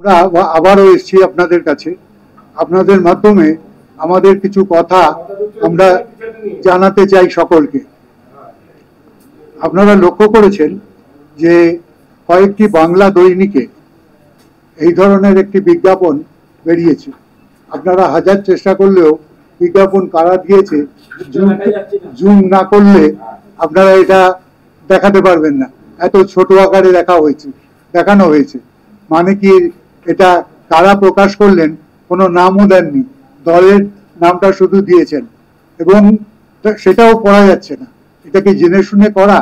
আমরা আবারও এসেছি আপনাদের কাছে। আপনাদের মাধ্যমে আমাদের কিছু কথা আমরা জানাতে চাই সকলকে। আপনারা লক্ষ্য করেছেন যে কয়েকটি বাংলা দৈনিকে এই ধরনের একটি বিজ্ঞাপন বেরিয়েছে। আপনারা হাজার চেষ্টা করলেও বিজ্ঞাপন কারা দিয়েছে জুম না করলে আপনারা এটা দেখাতে পারবেন না, এত ছোট আকারে দেখানো হয়েছে। মানে কি, এটা কারা প্রকাশ করলেন কোনো নামও দেননি, দলের নামটা শুধু দিয়েছেন এবং সেটাও করা যাচ্ছে না। এটা কি জেনে শুনে করা?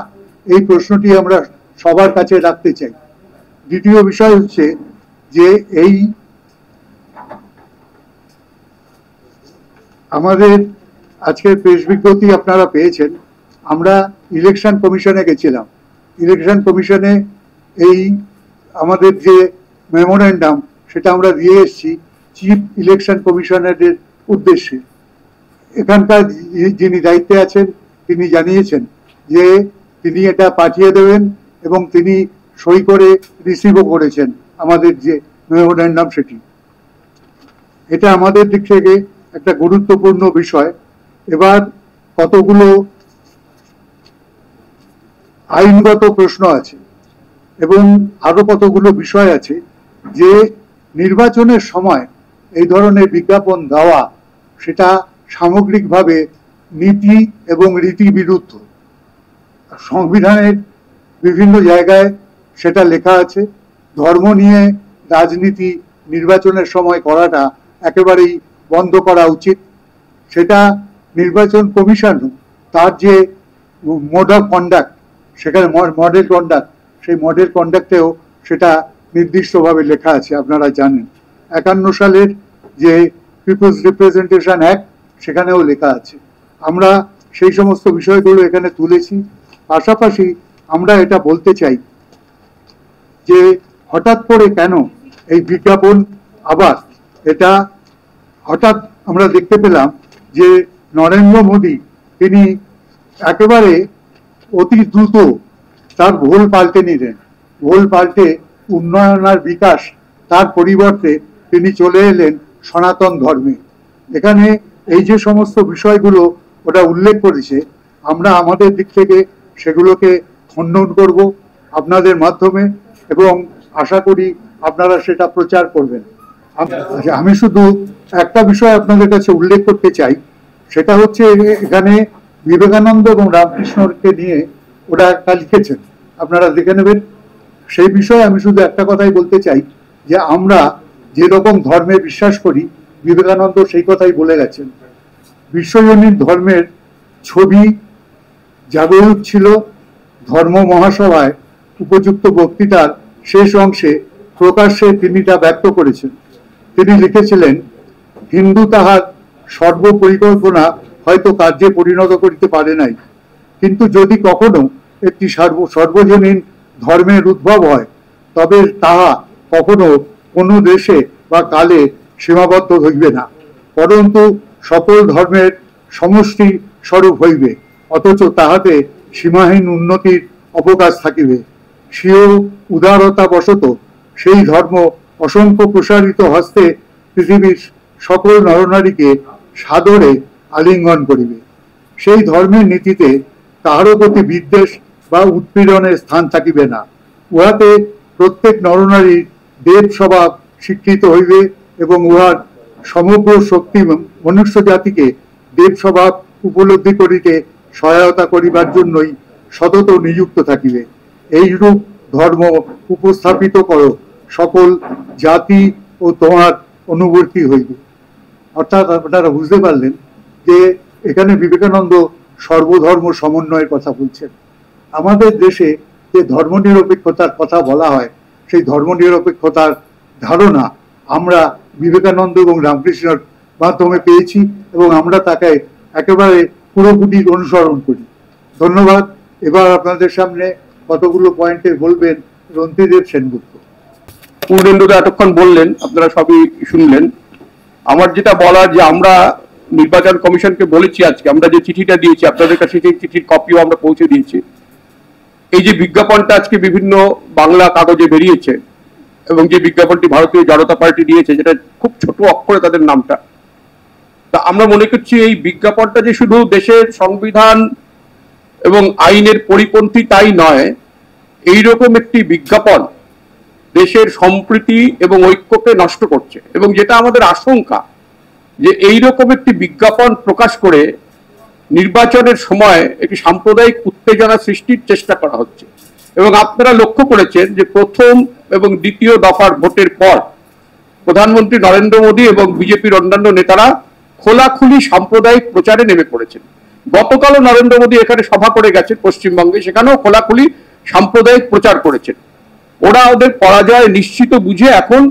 এই প্রশ্নটি আমরা সবার কাছে রাখতে চাই। দ্বিতীয় বিষয় হচ্ছে যে এই আমাদের আজকের প্রেস বিজ্ঞপ্তি আপনারা পেয়েছেন। আমরা ইলেকশন কমিশনে গেছিলাম। ইলেকশন কমিশনে এই আমাদের যে মেমোরেন্ডাম সেটা আমরা দিয়ে এসেছি চিফ ইলেকশন কমিশনারের উদ্দেশ্যে। এখানকার যিনি দায়িত্বে আছেন তিনি জানিয়েছেন যে তিনি এটা পাঠিয়ে দেবেন এবং তিনি সই করে রিসিভও করেছেন আমাদের যে মেমোরেন্ডাম সেটি। এটা আমাদের দিক থেকে একটা গুরুত্বপূর্ণ বিষয়। এবার কতগুলো আইনগত প্রশ্ন আছে এবং আরো কতগুলো বিষয় আছে যে নির্বাচনের সময় এই ধরনের বিজ্ঞাপন দেওয়া সেটা সামগ্রিকভাবে নীতি এবং রীতি বিরুদ্ধ। সংবিধানের বিভিন্ন জায়গায় সেটা লেখা আছে। ধর্ম নিয়ে রাজনীতি নির্বাচনের সময় করাটা একেবারেই বন্ধ করা উচিত। সেটা নির্বাচন কমিশন তার যে মোড অফ কন্ডাক্ট, সেখানে মডেল কন্ডাক্ট, সেই মডেল কন্ডাক্টেও সেটা নির্দিষ্টভাবে লেখা আছে। আপনারা জানেন 51 সালের যে পিপলস রিপ্রেজেন্টেশন অ্যাক্ট সেখানেও লেখা আছে। আমরা সেই সমস্ত বিষয়গুলো এখানে তুলেছি। পাশাপাশি আমরা এটা বলতে চাই যে হঠাৎ করে কেন এই বিজ্ঞাপন আবার এটা হঠাৎ আমরা দেখতে পেলাম যে নরেন্দ্র মোদী তিনি একেবারে অতি দ্রুত তার ভুল পাল্টে নিলেন। ভুল পাল্টে উন্নয়ন আর বিকাশ তার পরিবর্তে তিনি চলে এলেন সনাতন ধর্মে। এখানে এই যে সমস্ত বিষয়গুলো ওটা উল্লেখ করেছে, আমরা আমাদের দিক থেকে সেগুলোকে খণ্ডন করব আপনাদের মাধ্যমে এবং আশা করি আপনারা সেটা প্রচার করবেন। আমি শুধু একটা বিষয় আপনাদের কাছে উল্লেখ করতে চাই, সেটা হচ্ছে এখানে বিবেকানন্দ এবং রামকৃষ্ণকে নিয়ে ওরা একটা লিখেছেন, আপনারা দেখে নেবেন। সেই বিষয়ে আমি শুধু একটা কথাই বলতে চাই যে আমরা যেরকম ধর্মে বিশ্বাস করি বিবেকানন্দ সেই কথাই বলে গেছেন। বিশ্বজনীন ধর্মের ছবি জাগরুক ছিল ধর্ম মহাসভায় উপযুক্ত বক্তৃতার শেষ অংশে প্রকাশ্যে তিনি তা ব্যক্ত করেছেন। তিনি লিখেছিলেন, হিন্দু তাহার সর্বপরিকল্পনা হয়তো কার্যে পরিণত করিতে পারে নাই, কিন্তু যদি কখনো একটি সর্বজনীন ধর্মের উদ্ভব হয় তবে তাহা কখনো কোনো দেশে বা কালে সীমাবদ্ধ হইবে না, পরন্তু সকল ধর্মের সমষ্টি স্বরূপ হইবে, অথচ তাহাতে সীমাহীন উন্নতির অবকাশ থাকিবে। স্বীয় উদারতা বশত সেই ধর্ম অসংখ্য প্রসারিত হস্তে পৃথিবীর সকল নরনারীকে সাদরে আলিঙ্গন করিবে। সেই ধর্মের নীতিতে কাহারও প্রতি বিদ্বেষ বা উৎপীড়নের স্থান থাকিবে না। উহাতে প্রত্যেক নরনারীর দেব স্বভাব স্বীকৃত হইবে এবং উহার সমগ্র শক্তি মনুষ্য জাতিকে দেব স্বভাব উপলব্ধি করিতে সহায়তা করিবার জন্যই সতত নিযুক্ত থাকিবে। এইরূপ ধর্ম উপস্থাপিত করো, সকল জাতি ও তোমার অনুবর্তী হইবে। অর্থাৎ আপনারা বুঝতে পারলেন যে এখানে বিবেকানন্দ সর্বধর্ম সমন্বয়ের কথা বলছেন। আমাদের দেশে যে ধর্মনিরপেক্ষতার কথা বলা হয়, সেই ধর্মনিরপেক্ষতার ধারণা আমরা বিবেকানন্দ এবং রামকৃষ্ণের মাধ্যমে পেয়েছি এবং আমরা তাকে একেবারে পুরোপুরি অনুসরণ করি। ধন্যবাদ। এবার আপনাদের সামনে কতগুলো পয়েন্টে বলবেন রন্তিদেব সেনগুপ্ত। পূর্ণেন্দুদা এতক্ষণ বললেন, আপনারা সবই শুনলেন। আমার যেটা বলার, যে আমরা নির্বাচন কমিশনকে বলেছি আজকে, আমরা যে চিঠিটা দিয়েছি আপনাদের কাছে, সেই চিঠির কপিও আমরা পৌঁছে দিয়েছি। এই যে বিজ্ঞাপনটা আজকে বিভিন্ন বাংলা কাগজে বেরিয়েছে, এবং যে বিজ্ঞাপনটি ভারতীয় জনতা পার্টি দিয়েছে, যেটা খুব ছোট অক্ষরে তাদের নামটা, তা আমরা মনে করছি এই বিজ্ঞাপনটা যে শুধু দেশের সংবিধান এবং আইনের পরিপন্থী তাই নয়, এইরকম একটি বিজ্ঞাপন দেশের সম্প্রীতি এবং ঐক্যকে নষ্ট করছে। এবং যেটা আমাদের আশঙ্কা যে এইরকম একটি বিজ্ঞাপন প্রকাশ করে নির্বাচনের সময় একটি সাম্প্রদায়িক উত্তেজনা সৃষ্টির চেষ্টা করা হচ্ছে। এবং আপনারা লক্ষ্য করেছেন যে প্রথম এবং দ্বিতীয় দফার ভোটের পর প্রধানমন্ত্রী নরেন্দ্র মোদী এবং বিজেপির অন্যান্য নেতারা খোলাখুলি সাম্প্রদায়িক প্রচারে নেমে পড়েছেন। গতকালও নরেন্দ্র মোদী এখানে সভা করে গেছেন পশ্চিমবঙ্গে, সেখানেও খোলাখুলি সাম্প্রদায়িক প্রচার করেছেন। ওরা ওদের পরাজয় নিশ্চিত বুঝে এখন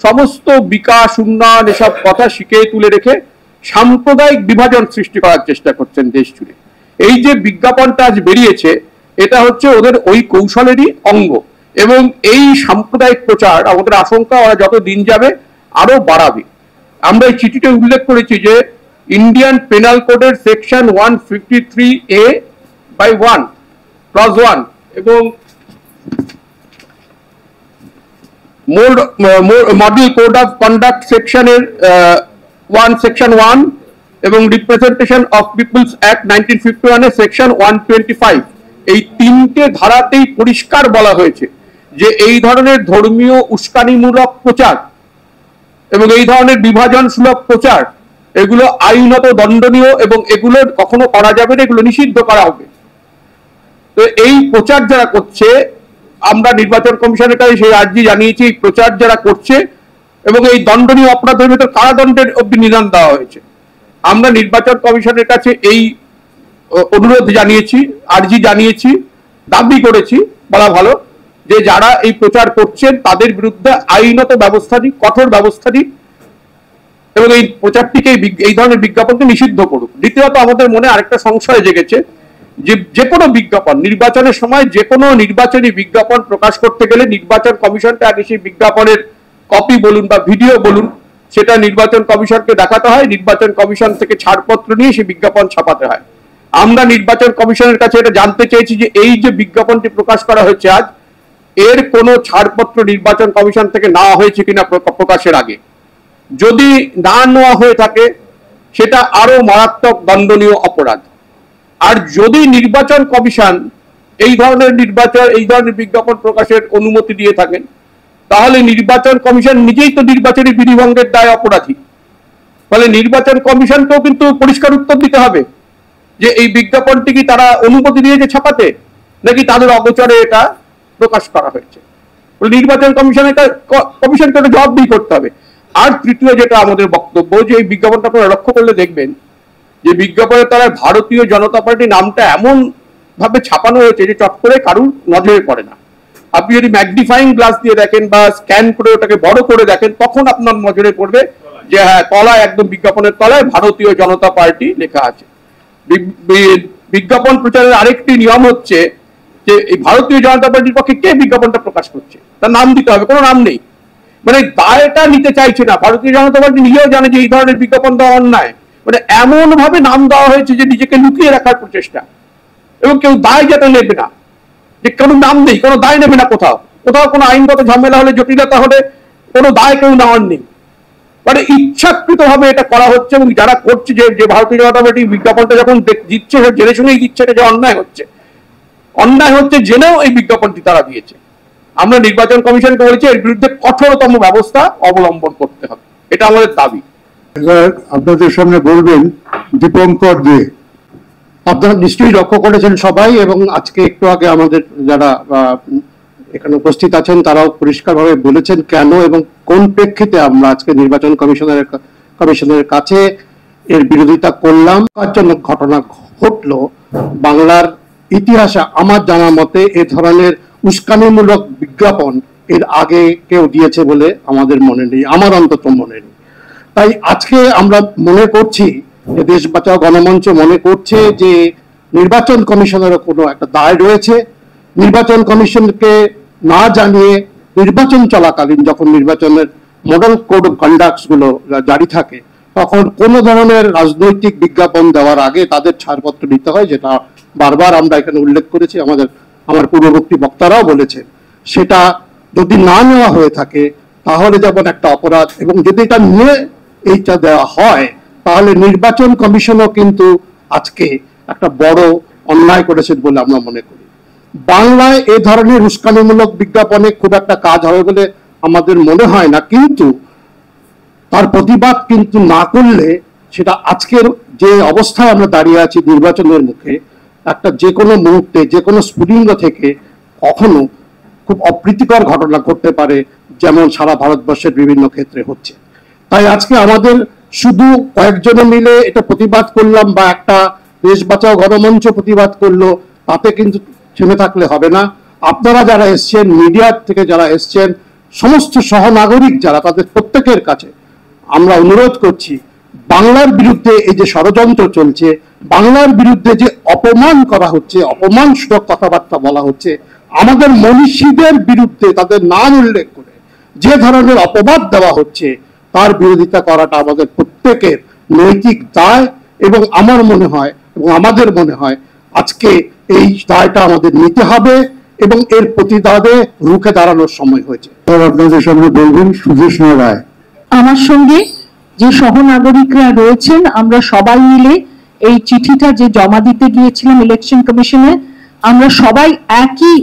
সমস্ত বিকাশ, উন্নয়ন এসব কথা শিখে তুলে রেখে সাম্প্রদায়িক বিভাজন সৃষ্টি করার চেষ্টা করছেন দেশ জুড়ে। এই যে বিজ্ঞাপনটা আজ বেরিয়েছে, এটা হচ্ছে ওদের ওই কৌশলেরই অঙ্গ। এবং এই সাম্প্রদায়িক প্রচার আমাদের আশঙ্কা ওরা যত দিন যাবে আরো বাড়াবে। আমরা এই চিঠিতে উল্লেখ করেছি যে ইন্ডিয়ান পেনাল কোডের সেকশন 153A/1 ক্লজ 1 এবং মডেল কোড অফ কন্ডাক্ট সেকশনের 1 সেকশন 1 এবং রিপ্রেজেন্টেশন অফ পিপলস অ্যাক্ট 1951 এর সেকশন 125, এই তিনটে ধারাতেই পরিষ্কার বলা হয়েছে যে এই ধরনের ধর্মীয় উস্কানিমূলক প্রচার এবং এই ধরনের বিভাজন সুলভ প্রচার এগুলো আইনত দণ্ডনীয় এবং এগুলো কখনো করা যাবে না, এগুলো নিষিদ্ধ করা হবে। তো এই প্রচার যারা করছে, আমরা নির্বাচন কমিশনের কাছে সেই আর্জি জানিয়েছি, এই প্রচার যারা করছে এবং এই দণ্ডনীয় অপরাধের ভেতর কারাদণ্ডের অব্দি নিদান দেওয়া হয়েছে। আমরা নির্বাচন কমিশনের কাছে এই অনুরোধ জানিয়েছি, আর্জি জানিয়েছি, দাবি করেছি বলা ভালো, যে যারা এই প্রচার করছেন তাদের বিরুদ্ধে আইনত ব্যবস্থা নিক, কঠোর ব্যবস্থা নিক এবং এই প্রচারটিকে, এই ধরনের বিজ্ঞাপনকে নিষিদ্ধ করুক। দ্বিতীয়ত আমাদের মনে আরেকটা সংশয় জেগেছে যে কোনো বিজ্ঞাপন নির্বাচনের সময়, যে কোনো নির্বাচনী বিজ্ঞাপন প্রকাশ করতে গেলে নির্বাচন কমিশনকে আগে সেই বিজ্ঞাপনের কপি বলুন বা ভিডিও বলুন, সেটা নির্বাচন কমিশনকে দেখাতে হয়। নির্বাচন কমিশন থেকে ছাড়পত্র নিয়ে সেই বিজ্ঞাপন ছাপাতে হয়। আমরা নির্বাচন কমিশনের কাছে এটা জানতে চেয়েছি যে এই যে বিজ্ঞাপনটি প্রকাশ করা হয়েছে আজ, এর কোনো ছাড়পত্র নির্বাচন কমিশন থেকে নেওয়া হয়েছে কিনা প্রকাশের আগে। যদি না নেওয়া হয়ে থাকে সেটা আরো মারাত্মক দণ্ডনীয় অপরাধ। আর যদি নির্বাচন কমিশন এই ধরনের বিজ্ঞাপন প্রকাশের অনুমতি দিয়ে থাকেন, তাহলে নির্বাচন কমিশন নিজেই তো নির্বাচনী বিধিভঙ্গের দায়ে অপরাধী। ফলে নির্বাচন কমিশনকেও কিন্তু পরিষ্কার উত্তর দিতে হবে যে এই বিজ্ঞাপনটি কি তারা অনুমতি দিয়েছে ছাপাতে, নাকি তাদের অগোচরে এটা প্রকাশ করা হয়েছে। নির্বাচন কমিশনকে জবাবদিহি করতে হবে। আর তৃতীয় যেটা আমাদের বক্তব্য, যে এই বিজ্ঞাপনটা আপনারা লক্ষ্য করলে দেখবেন যে বিজ্ঞাপনের তারা ভারতীয় জনতা পার্টি নামটা এমন ভাবে ছাপানো হয়েছে যে চট করে কারুর নজরে পড়ে না। আপনি যদি ম্যাগনিফাইং গ্লাস দিয়ে দেখেন বা স্ক্যান করে ওটাকে বড় করে দেখেন, তখন আপনার নজরে পড়বে যে হ্যাঁ, তলায় একদম বিজ্ঞাপনের তলায় ভারতীয় জনতা পার্টি লেখা আছে। বিজ্ঞাপন প্রচারের আরেকটি নিয়ম হচ্ছে যে এই ভারতীয় জনতা পার্টির পক্ষে কে বিজ্ঞাপনটা প্রকাশ করছে তার নাম দিতে হবে, কোনো নাম নেই। মানে দায়টা নিতে চাইছে না। ভারতীয় জনতা পার্টি নিজেও জানে যে এই ধরনের বিজ্ঞাপন দেওয়া অন্যায়, মানে এমন ভাবে নাম দেওয়া হয়েছে যে নিজেকে লুকিয়ে রাখার প্রচেষ্টা, এবং কেউ দায় যাতে নেবে না, যে কোনো নাম নেই, কোনো দায় নেবে না। কোথাও কোনো আইনগত ঝামেলা হলে, জটিলতা হলে কোনো দায় কেউ নেওয়ার নেই। মানে ইচ্ছাকৃত ভাবে এটা করা হচ্ছে। এবং যারা করছে, যে ভারতীয় জনতা পার্টি বিজ্ঞাপনটা যখন দিচ্ছে, জেনে শুনেই দিচ্ছে, যে অন্যায় হচ্ছে জেনেও এই বিজ্ঞাপনটি তারা দিয়েছে। আমরা নির্বাচন কমিশনকে বলেছি এর বিরুদ্ধে কঠোরতম ব্যবস্থা অবলম্বন করতে হবে, এটা আমাদের দাবি। আপনাদের সামনে বলবেন দীপঙ্কর দে। আপনারা নিশ্চয়ই লক্ষ্য করেছেন সবাই, এবং আজকে একটু আগে আমাদের যারা এখানে উপস্থিত আছেন তারাও পরিষ্কারভাবে বলেছেন কেন এবং কোন প্রেক্ষিতে আমরা আজকে নির্বাচন কমিশনের কাছে এর বিরোধিতা করলাম। কার জন্য ঘটনা ঘটলো বাংলার ইতিহাসে আমার জানা মতে এ ধরনের উস্কানিমূলক বিজ্ঞাপন এর আগে কেউ দিয়েছে বলে আমাদের মনে নেই, আমার অন্তত মনে নেই। তাই আজকে আমরা মনে করছি যে দেশ বাঁচাও গণমঞ্চ মনে করছে যে নির্বাচন কমিশনেরও কোনো একটা দায় রয়েছে। নির্বাচন কমিশনকে না জানিয়ে নির্বাচন চলাকালীন যখন নির্বাচনের মডেল কোড অফ কন্ডাক্টস গুলো জারি থাকে, তখন কোনো ধরনের রাজনৈতিক বিজ্ঞাপন দেওয়ার আগে তাদের ছাড়পত্র নিতে হয়, যেটা বারবার আমরা এখানে উল্লেখ করেছি, আমার পূর্ববর্তী বক্তারাও বলেছেন। সেটা যদি না নেওয়া হয়ে থাকে তাহলে যেমন একটা অপরাধ, এবং যদি এটা নিয়ে এইটা দেওয়া হয় তাহলে নির্বাচন কমিশনও কিন্তু আজকে একটা বড় অন্যায় করেছেন বলে আমরা মনে করি। বাংলায় এ ধরনের উস্কানিমূলক বিজ্ঞাপনে খুব একটা কাজ হবে বলে আমাদের মনে হয় না, কিন্তু তার প্রতিবাদ কিন্তু না করলে সেটা আজকের যে অবস্থায় আমরা দাঁড়িয়ে আছি নির্বাচনের মুখে, একটা যে কোনো মুহূর্তে যে কোনো স্ফুলিঙ্গ থেকে কখনো খুব অপ্রীতিকর ঘটনা ঘটতে পারে, যেমন সারা ভারতবর্ষের বিভিন্ন ক্ষেত্রে হচ্ছে। তাই আজকে আমাদের শুধু কয়েকজনে মিলে এটা প্রতিবাদ করলাম বা একটা দেশ বাঁচাও গণমঞ্চ প্রতিবাদ করলো, তাতে কিন্তু থেমে থাকলে হবে না। আপনারা যারা এসছেন, মিডিয়া থেকে যারা এসছেন, সমস্ত সহনাগরিক যারা, তাদের প্রত্যেকের কাছে আমরা অনুরোধ করছি, বাংলার বিরুদ্ধে এই যে ষড়যন্ত্র চলছে, বাংলার বিরুদ্ধে যে অপমান করা হচ্ছে, অপমানসূচক কথাবার্তা বলা হচ্ছে, আমাদের মনীষীদের বিরুদ্ধে তাদের নাম উল্লেখ করে যে ধরনের অপবাদ দেওয়া হচ্ছে, তার বিরোধিতা করাটা আমাদের প্রত্যেকের নৈতিক দায়। এবং আমার মনে হয় এবং আমাদের মনে হয় আজকে এই দায়টা আমাদের নিতে হবে এবং এর প্রতিবাদে রুখে দাঁড়ানোর সময় হয়েছে। আপনাদের সামনে বলবেন সুদেষ্ণা রায়। আমার সঙ্গে যে সহনাগরিকরা রয়েছেন, আমরা সবাই মিলে এই চিঠিটা যে জমা দিতে গিয়েছিলাম ইলেকশন কমিশনে, আমরা সবাই একই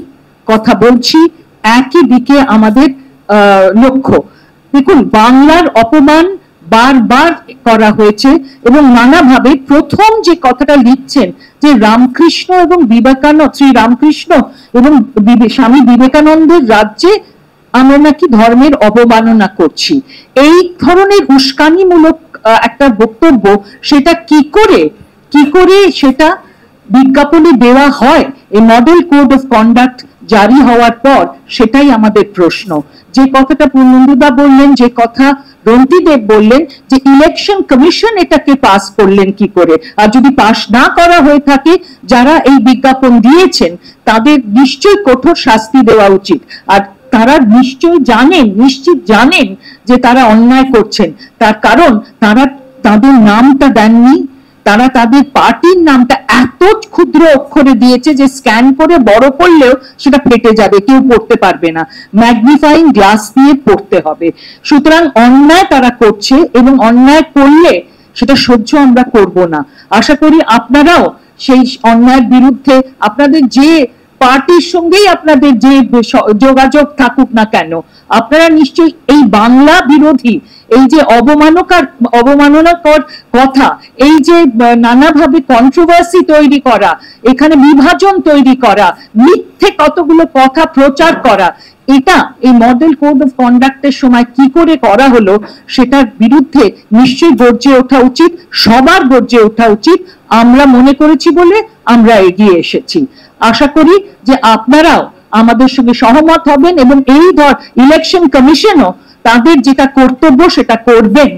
কথা বলছি, একই দিকে আমাদের লক্ষ্য। দেখুন, বাংলার অপমান বারবার করা হয়েছে এবং নানাভাবে। প্রথম যে কথাটা লিখছেন যে রামকৃষ্ণ এবং বিবেকানন্দ, শ্রী রামকৃষ্ণ এবং স্বামী বিবেকানন্দের রাজ্যে আমরা নাকি ধর্মের অবমাননা করছি, এই ধরনের উস্কানিমূলক একটা বক্তব্য, সেটা কি করে সেটা বিজ্ঞাপনে দেওয়া হয় এই মডেল কোড অফ কন্ডাক্ট জারি হওয়ার পর? সেটাই আমাদের প্রশ্ন। যে কথাটা পূর্ণেন্দুদা বললেন, যে কথা রন্তিদেব বললেন, যে ইলেকশন কমিশন এটাকে পাস করলেন কি করে? আর যদি পাস না করা হয়ে থাকে, যারা এই বিজ্ঞাপন দিয়েছেন তাদের নিশ্চয়ই কঠোর শাস্তি দেওয়া উচিত। আর তারা নিশ্চিত জানেন যে তারা অন্যায় করছেন, তার কারণ তারা তাদের নামটা দেননি, তারা তাদের পার্টির নামটা এত ক্ষুদ্র অক্ষরে দিয়েছে যে স্ক্যান করে বড় করলেও সেটা ফেটে যাবে, কেউ পড়তে পারবে না, ম্যাগনিফাইং গ্লাস দিয়ে পড়তে হবে। সুতরাং অন্যায় তারা করছে এবং অন্যায় করলে সেটা সহ্য আমরা করব না। আশা করি আপনারাও সেই অন্যায়ের বিরুদ্ধে আপনাদের যে পার্টির সঙ্গেই আপনাদের যে যোগাযোগ থাকুক না কেন, আপনারা নিশ্চয়ই এই বাংলা বিরোধী, এই যে অবমাননাকর কথা, এই যে নানাভাবে কন্ট্রোভার্সি তৈরি করা, এখানে বিভাজন তৈরি করা, মিথ্যে কতগুলো কথা প্রচার করা, এটা এই মডেল কোড অফ কন্ডাক্টের সময় কি করে করা হলো, সেটার বিরুদ্ধে নিশ্চয়ই গর্জে ওঠা উচিত, সবার গর্জে ওঠা উচিত। আমরা মনে করেছি বলে আমরা এগিয়ে এসেছি। আশা করি যে আপনারাও আমাদের সঙ্গে সহমত হবেন এবং এই ইলেকশন কমিশনও তাদের যেটা কর্তব্য সেটা করবেন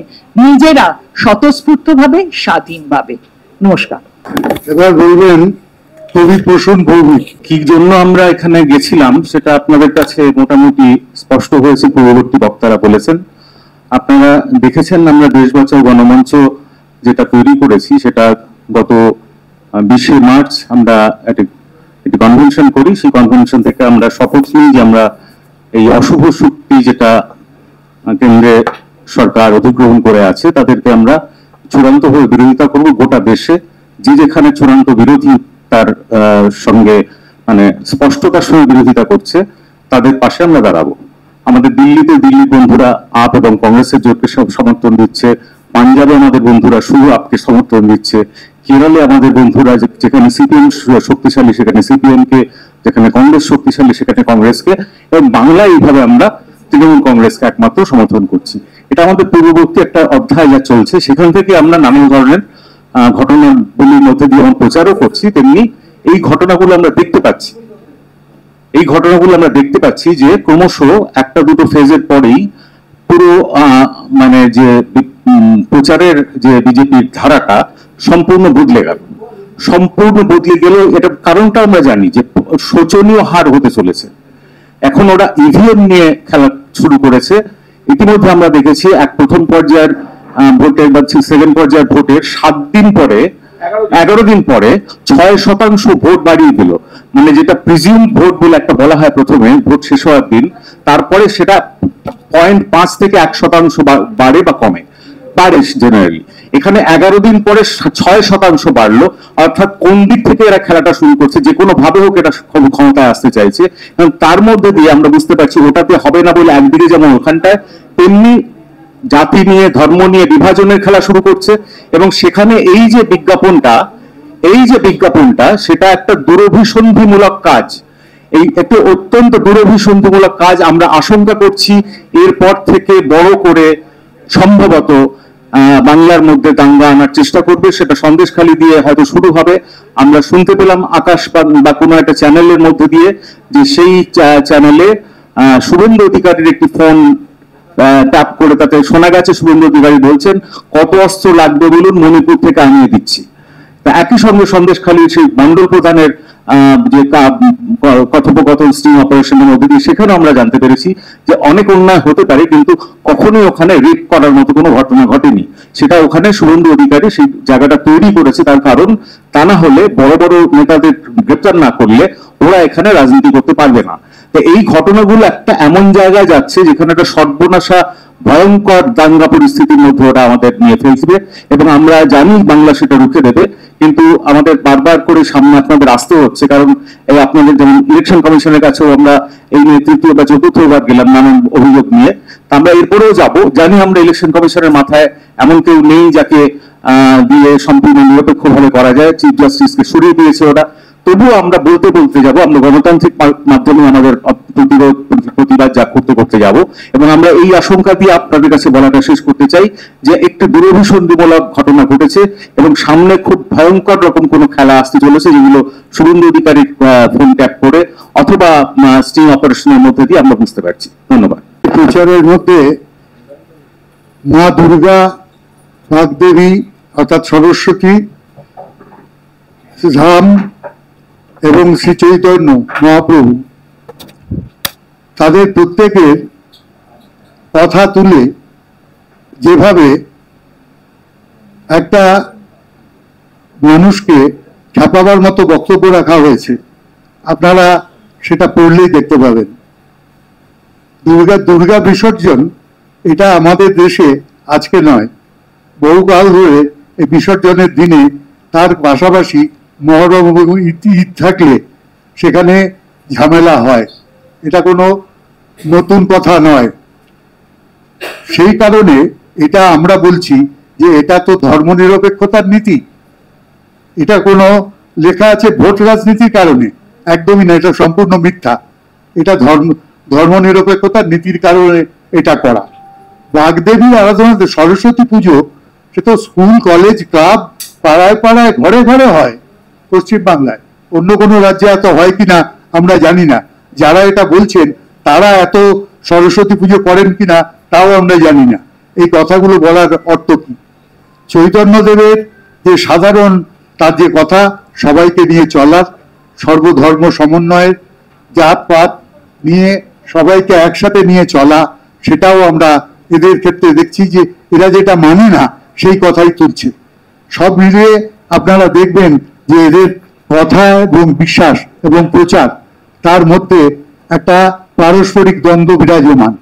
নিজেরা, স্বতঃস্ফূর্তভাবে, স্বাধীনভাবে। নমস্কার। এবার বলবেন কবি প্রসূন ভৌমিক। কি জন্য আমরা এখানে গেছিলাম সেটা আপনাদের কাছে মোটামুটি স্পষ্ট হয়েছে, পূর্ববর্তী বক্তারা বলেছেন। আপনারা দেখেছেন আমরা দেশ বাঁচাও গণমঞ্চ যেটা তৈরি করেছি, সেটা গত 20শে মার্চ আমরা একটি কনভেনশন করি। সেই কনভেনশন থেকে আমরা শপথ নিই যে আমরা এই অশুভ শক্তি যেটা কেন্দ্রে সরকার অধিগ্রহণ করে আছে তাদেরকে আমরা চূড়ান্তভাবে বিরোধিতা করব। গোটা দেশে যে যেখানে চূড়ান্ত বিরোধী তার সঙ্গে মানে স্পষ্টতার সঙ্গে বিরোধিতা করছে তাদের পাশে আমরা দাঁড়াবো। আমাদের দিল্লিতে দিল্লির বন্ধুরা আপ এবং কংগ্রেসের জোটকে সমর্থন দিচ্ছে, পাঞ্জাবে আমাদের বন্ধুরা শুধু আপকে সমর্থন দিচ্ছে, কেরলে আমাদের বন্ধুরা যেখানে সিপিএম শক্তিশালী সেখানে সিপিএম কে, যেখানে কংগ্রেস শক্তিশালী সেখানে কংগ্রেসকে, এবং বাংলায় এইভাবে আমরা তৃণমূল কংগ্রেসকে একমাত্র সমর্থন করছি। এটা আমাদের পূর্ববর্তী একটা অধ্যায় যা চলছে, সেখান থেকে আমরা নানান ধরনের ঘটনাগুলির মধ্যে দিয়ে আমরা প্রচারও করছি, তেমনি এই ঘটনাগুলো আমরা দেখতে পাচ্ছি যে ক্রমশ একটা দুটো ফেজের পরেই পুরো মানে যে প্রচারের যে বিজেপির ধারাটা সম্পূর্ণ বদলে গেল। এটা কারণটা আমরা জানি যে শোচনীয় হার হতে চলেছে। এখন ওরা ইভিএম নিয়ে খেলা শুরু করেছে। ইতিমধ্যে আমরা দেখেছি প্রথম পর্যায়ের ভোটের বা সেকেন্ড পর্যায়ের ভোটের 11 দিন পরে 6% ভোট বাড়িয়ে দিল। মানে যেটা প্রিজিউম ভোট বলে একটা বলা হয় প্রথমে ভোট শেষ হওয়ার দিন, তারপরে সেটা 0.5 থেকে 1% বাড়ে বা কমে, বাড়ে জেনারেলি। এখানে 11 দিন পরে 6% বাড়লো, অর্থাৎ কোন দিক থেকে এরা খেলাটা শুরু করছে, যে কোনো ভাবে হোক এটা ক্ষমতায় আসতে চাইছে। এবং তার মধ্যে দিয়ে আমরা বুঝতে পারছি ওটাতে হবে না বলে একদিকে যেমন ওখানটায়, তেমনি জাতি নিয়ে ধর্ম নিয়ে বিভাজনের খেলা শুরু করছে। এবং সেখানে এই যে বিজ্ঞাপনটা সেটা একটা দুরভিসন্ধিমূলক কাজ, এই একটি অত্যন্ত দুরভিসন্ধিমূলক কাজ। আমরা আশঙ্কা করছি এরপর থেকে বড় করে সম্ভবত বাংলার মধ্যে দাঙ্গা আনার চেষ্টা করবে, সেটা সন্দেশখালী দিয়ে হয়তো শুরু হবে। আমরা শুনতে পেলাম আকাশ বা কোনো একটা চ্যানেলের মধ্যে দিয়ে যে সেই চ্যানেলে শুভেন্দু অধিকারীর একটি ফোন ট্যাপ করে তাতে শোনা গেছে শুভেন্দু অধিকারী বলছেন, কত অস্ত্র লাগবে বলুন, মণিপুর থেকে আনিয়ে দিচ্ছি। তা একই সঙ্গে সন্দেশখালীর সেই মন্ডল প্রধানের যে কথোপকথন স্টিং অপারেশনের মধ্যে দিয়ে সেখানে আমরা জানতে পেরেছি যে অনেক অন্যায় হতে পারে, কিন্তু কখনোই ওখানে রেপ করার মতো কোনো ঘটনা ঘটেনি। সেটা ওখানে শুভেন্দু অধিকারী সেই জায়গাটা তৈরি করেছে, তার কারণ তা না হলে বড় বড় নেতাদের গ্রেপ্তার না করলে ওরা এখানে রাজনীতি করতে পারবে না। তো এই ঘটনাগুলো একটা এমন জায়গায় যাচ্ছে যেখানে একটা সর্বনাশা ভয়ঙ্কর দাঙ্গা পরিস্থিতির মধ্যে ওরা আমাদের নিয়ে ফেলবে, এবং আমরা জানি বাংলা সেটা রুখে দেবে। কিন্তু আমাদের বারবার করে সামনে আপনাদের আসতে হচ্ছে, কারণ এই আপনাদের যেমন ইলেকশন কমিশনের কাছেও আমরা এই নিয়ে তৃতীয় বা চতুর্থবার গেলাম নানান অভিযোগ নিয়ে। আমরা এরপরেও যাব, জানি আমরা ইলেকশন কমিশনের মাথায় এমন কেউ নেই যাকে দিয়ে সম্পূর্ণ নিরপেক্ষভাবে করা যায়, চিফ জাস্টিসকে সরিয়ে দিয়েছে ওরা। তবুও আমরা বলতে যাব, আমরা গণতান্ত্রিক মাধ্যমে আমাদের প্রতিবাদ যা করতে যাব। এবং আমরা এই আশঙ্কা দিয়ে আপনাদের কাছে বলাটা শেষ করতে চাই যে একটি দুরভিসন্ধিমূলক ঘটনা ঘটেছে এবং সামনে খুব ভয়ঙ্কর রকম কোনো খেলা আসতে চলেছে, যেগুলো শুভেন্দু অধিকারী ফোন ট্যাপ করে অথবা স্টিং অপারেশনের মধ্যে দিয়ে আমরা বুঝতে পারছি। ধন্যবাদ। প্রচারের মধ্যে মা দুর্গা, বাগদেবী অর্থাৎ সরস্বতী, ধাম এবং শ্রী চৈতন্য মহাপ্রভু তাদের প্রত্যেকের কথা তুলে যেভাবে একটা মানুষকে ছাপাবার মতো বক্তব্য রাখা হয়েছে, আপনারা সেটা পড়লেই দেখতে পাবেন। দুর্গা বিসর্জন এটা আমাদের দেশে আজকে নয়, বহুকাল ধরে এই বিসর্জনের দিনে তার পাশাপাশি মহরম এবং ঈদ থাকলে সেখানে ঝামেলা হয়, এটা কোনো নতুন কথা নয়। সেই কারণে এটা আমরা বলছি যে এটা তো ধর্মনিরপেক্ষতার নীতি, এটা কোনো লেখা আছে ভোট রাজনীতির কারণে, একদমই না, এটা সম্পূর্ণ মিথ্যা। এটা ধর্মনিরপেক্ষতার নীতির কারণে এটা করা। বাগদেবী আরাধনা, সরস্বতী পুজো, সে তো স্কুল, কলেজ, ক্লাব, পাড়ায় পাড়ায়, ঘরে ঘরে হয় পশ্চিমবাংলায়। অন্য কোনো রাজ্যে এত হয় কিনা আমরা জানি না। যারা এটা বলছেন তারা এত সরস্বতী পুজো করেন কিনা তাও আমরা জানি না। এই কথাগুলো বলার অর্থ কি? চৈতন্যদেবের যে সাধারণ তার যে কথা, সবাইকে নিয়ে চলার, সর্বধর্ম সমন্বয়ের, জাতপাত নিয়ে সবাইকে একসাথে নিয়ে চলা, সেটাও আমরা এদের ক্ষেত্রে দেখছি যে এরা যেটা মানে না সেই কথাই তুলছে। সব মিলিয়ে আপনারা দেখবেন যে এদের কথা এবং বিশ্বাস এবং প্রচার, তার মধ্যে একটা পারস্পরিক দ্বন্দ্ব বিরাজমান।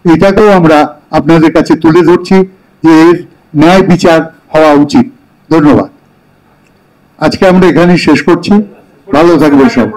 এটাকেও আমরা আপনাদের কাছে তুলে ধরছি যে এর ন্যায় বিচার হওয়া উচিত। ধন্যবাদ। আজকে আমরা এখানেই শেষ করছি। ভালো থাকবেন সব।